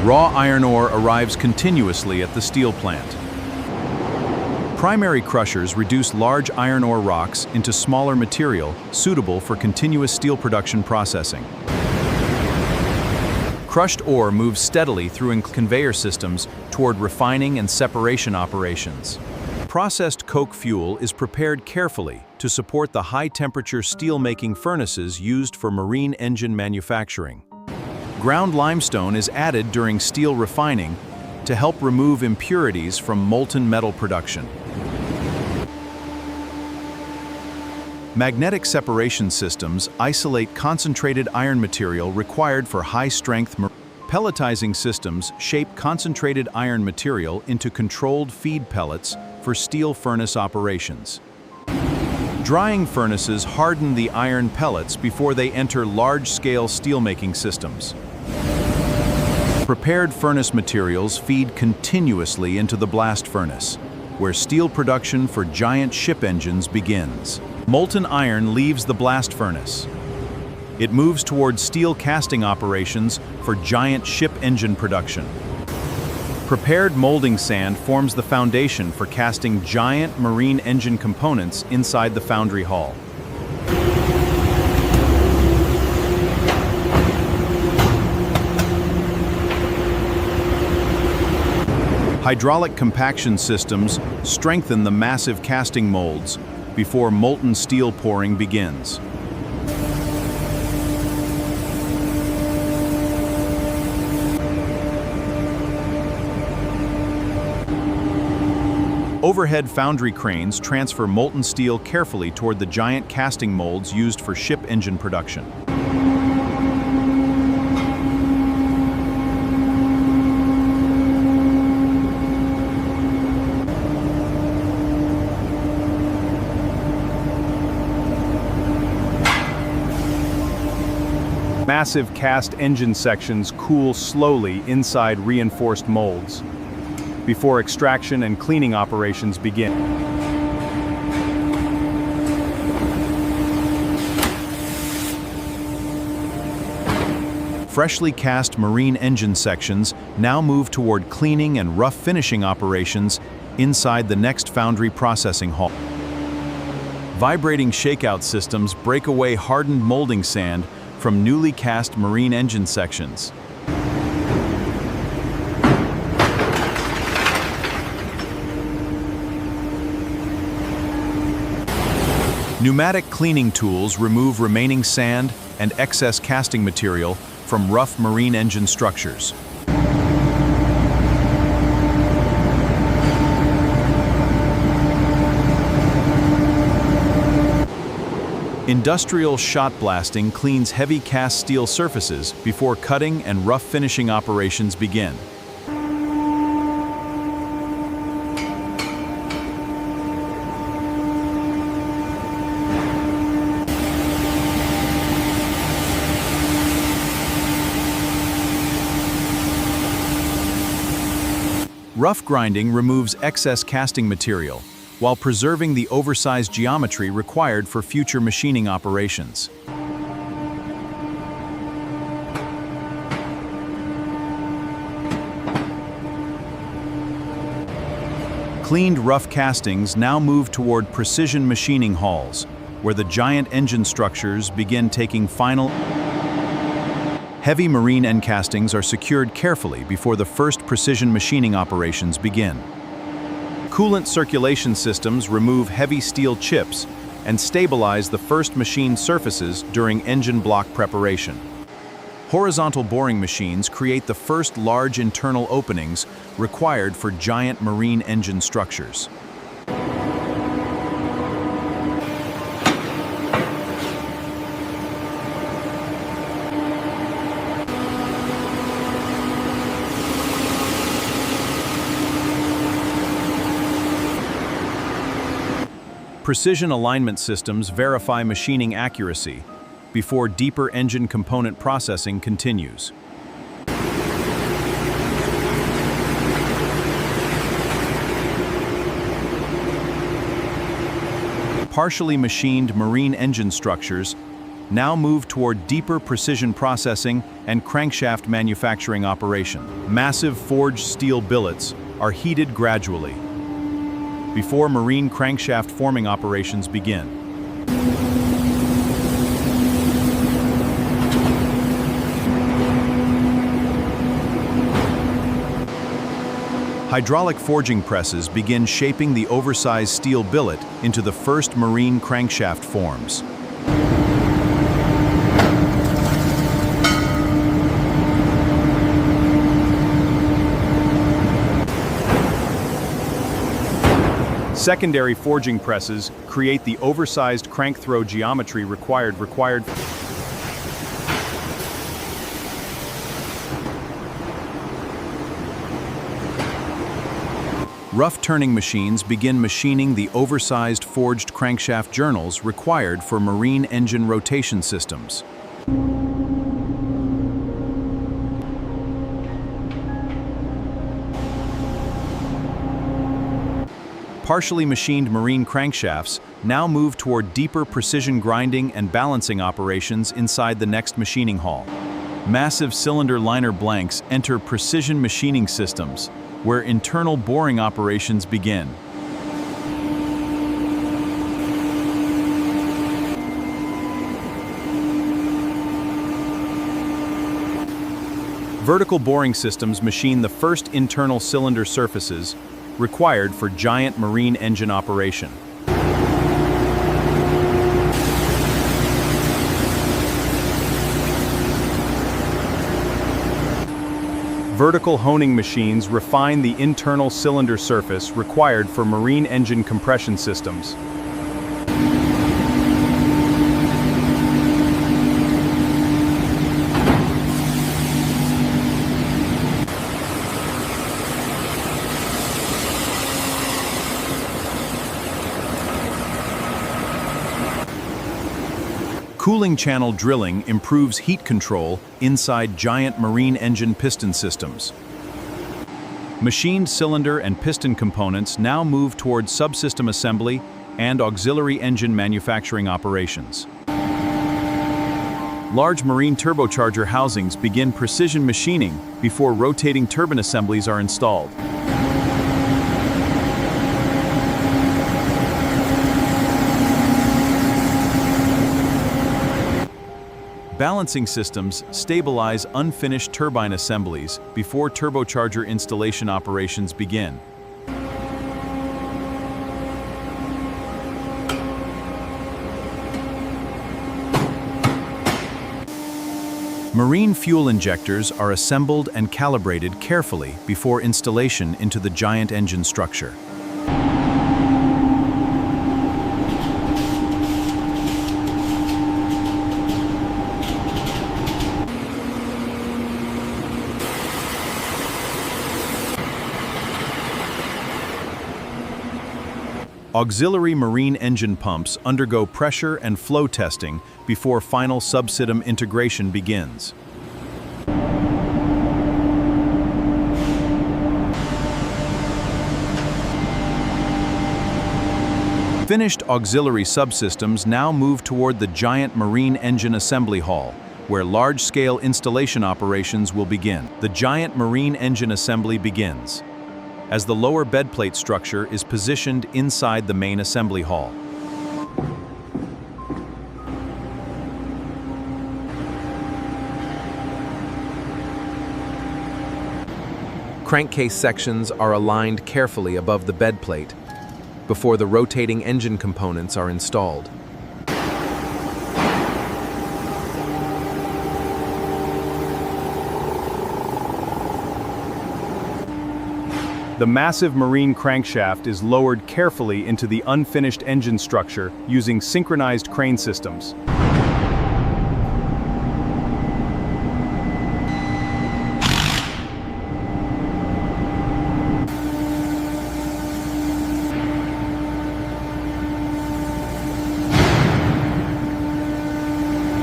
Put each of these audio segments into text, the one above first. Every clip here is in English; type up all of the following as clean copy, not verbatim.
Raw iron ore arrives continuously at the steel plant. Primary crushers reduce large iron ore rocks into smaller material suitable for continuous steel production processing. Crushed ore moves steadily through conveyor systems toward refining and separation operations. Processed coke fuel is prepared carefully to support the high-temperature steel-making furnaces used for marine engine manufacturing. Ground limestone is added during steel refining to help remove impurities from molten metal production. Magnetic separation systems isolate concentrated iron material required for high-strength pelletizing systems shape concentrated iron material into controlled feed pellets for steel furnace operations. Drying furnaces harden the iron pellets before they enter large-scale steelmaking systems. Prepared furnace materials feed continuously into the blast furnace, where steel production for giant ship engines begins. Molten iron leaves the blast furnace. It moves toward steel casting operations for giant ship engine production. Prepared molding sand forms the foundation for casting giant marine engine components inside the foundry hall. Hydraulic compaction systems strengthen the massive casting molds before molten steel pouring begins. Overhead foundry cranes transfer molten steel carefully toward the giant casting molds used for ship engine production. Massive cast engine sections cool slowly inside reinforced molds before extraction and cleaning operations begin. Freshly cast marine engine sections now move toward cleaning and rough finishing operations inside the next foundry processing hall. Vibrating shakeout systems break away hardened molding sand from newly cast marine engine sections. Pneumatic cleaning tools remove remaining sand and excess casting material from rough marine engine structures. Industrial shot blasting cleans heavy cast steel surfaces before cutting and rough finishing operations begin. Rough grinding removes excess casting material, while preserving the oversized geometry required for future machining operations. Cleaned rough castings now move toward precision machining halls, where the giant engine structures begin taking final. Heavy marine end castings are secured carefully before the first precision machining operations begin. Coolant circulation systems remove heavy steel chips and stabilize the first machined surfaces during engine block preparation. Horizontal boring machines create the first large internal openings required for giant marine engine structures. Precision alignment systems verify machining accuracy before deeper engine component processing continues. Partially machined marine engine structures now move toward deeper precision processing and crankshaft manufacturing operation. Massive forged steel billets are heated gradually before marine crankshaft forming operations begin. Hydraulic forging presses begin shaping the oversized steel billet into the first marine crankshaft forms. Secondary forging presses create the oversized crank throw geometry required. Rough turning machines begin machining the oversized forged crankshaft journals required for marine engine rotation systems. Partially machined marine crankshafts now move toward deeper precision grinding and balancing operations inside the next machining hall. Massive cylinder liner blanks enter precision machining systems, where internal boring operations begin. Vertical boring systems machine the first internal cylinder surfaces required for giant marine engine operation. Vertical honing machines refine the internal cylinder surface required for marine engine compression systems. Cooling channel drilling improves heat control inside giant marine engine piston systems. Machined cylinder and piston components now move towards subsystem assembly and auxiliary engine manufacturing operations. Large marine turbocharger housings begin precision machining before rotating turbine assemblies are installed. Balancing systems stabilize unfinished turbine assemblies before turbocharger installation operations begin. Marine fuel injectors are assembled and calibrated carefully before installation into the giant engine structure. Auxiliary marine engine pumps undergo pressure and flow testing before final subsystem integration begins. Finished auxiliary subsystems now move toward the giant marine engine assembly hall, where large-scale installation operations will begin. The giant marine engine assembly begins as the lower bedplate structure is positioned inside the main assembly hall. Crankcase sections are aligned carefully above the bedplate before the rotating engine components are installed. The massive marine crankshaft is lowered carefully into the unfinished engine structure using synchronized crane systems.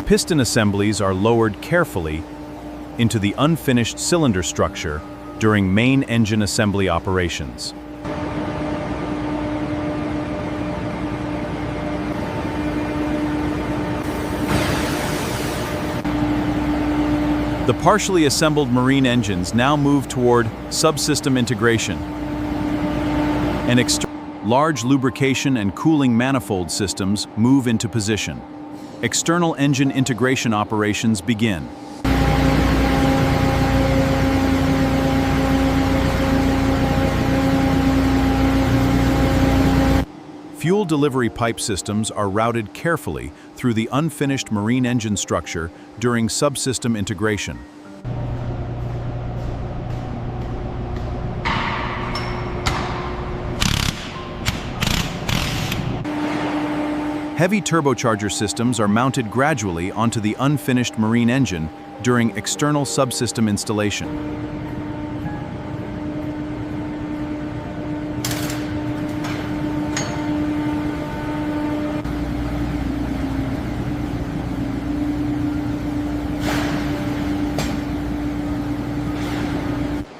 Piston assemblies are lowered carefully into the unfinished cylinder structure during main engine assembly operations. The partially assembled marine engines now move toward subsystem integration. Large lubrication and cooling manifold systems move into position. External engine integration operations begin. Fuel delivery pipe systems are routed carefully through the unfinished marine engine structure during subsystem integration. Heavy turbocharger systems are mounted gradually onto the unfinished marine engine during external subsystem installation.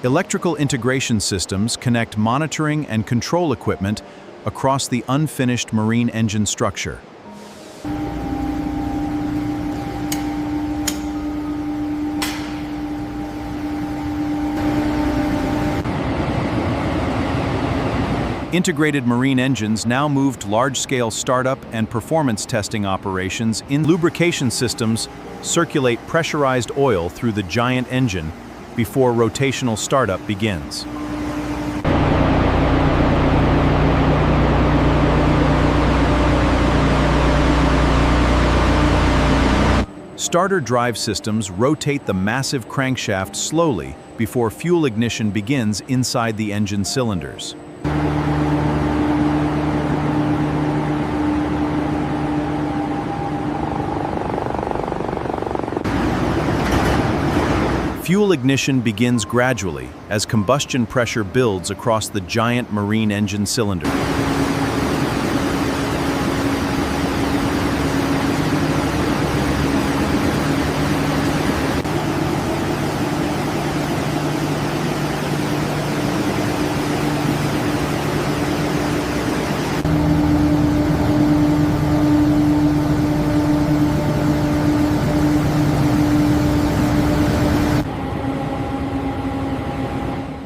Electrical integration systems connect monitoring and control equipment across the unfinished marine engine structure. Integrated marine engines now move to large-scale startup and performance testing operations. In lubrication systems, circulate pressurized oil through the giant engine before rotational startup begins. Starter drive systems rotate the massive crankshaft slowly before fuel ignition begins inside the engine cylinders. Fuel ignition begins gradually as combustion pressure builds across the giant marine engine cylinder.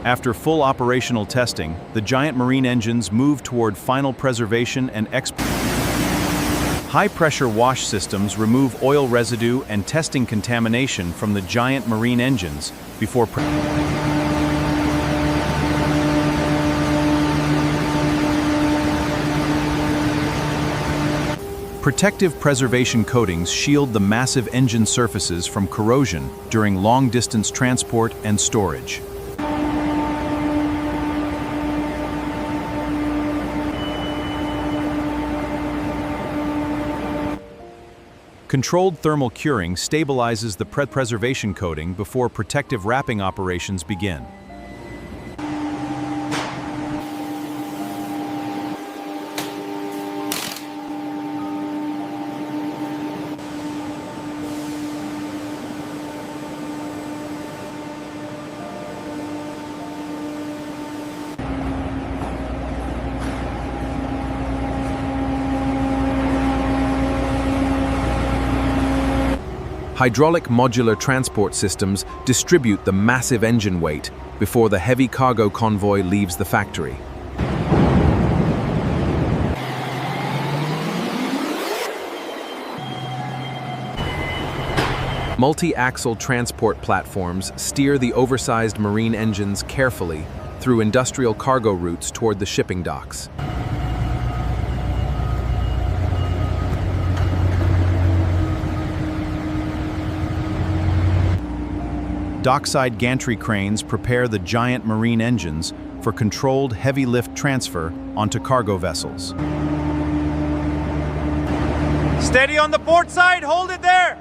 After full operational testing, the giant marine engines move toward final preservation and export. High-pressure wash systems remove oil residue and testing contamination from the giant marine engines before Protective preservation coatings shield the massive engine surfaces from corrosion during long-distance transport and storage. Controlled thermal curing stabilizes the preservation coating before protective wrapping operations begin. Hydraulic modular transport systems distribute the massive engine weight before the heavy cargo convoy leaves the factory. Multi-axle transport platforms steer the oversized marine engines carefully through industrial cargo routes toward the shipping docks. Dockside gantry cranes prepare the giant marine engines for controlled heavy lift transfer onto cargo vessels. Steady on the port side, hold it there!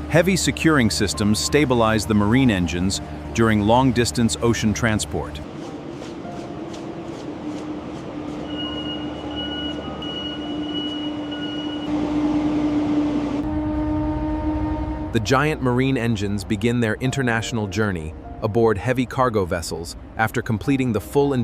Heavy securing systems stabilize the marine engines during long-distance ocean transport. The giant marine engines begin their international journey aboard heavy cargo vessels after completing the full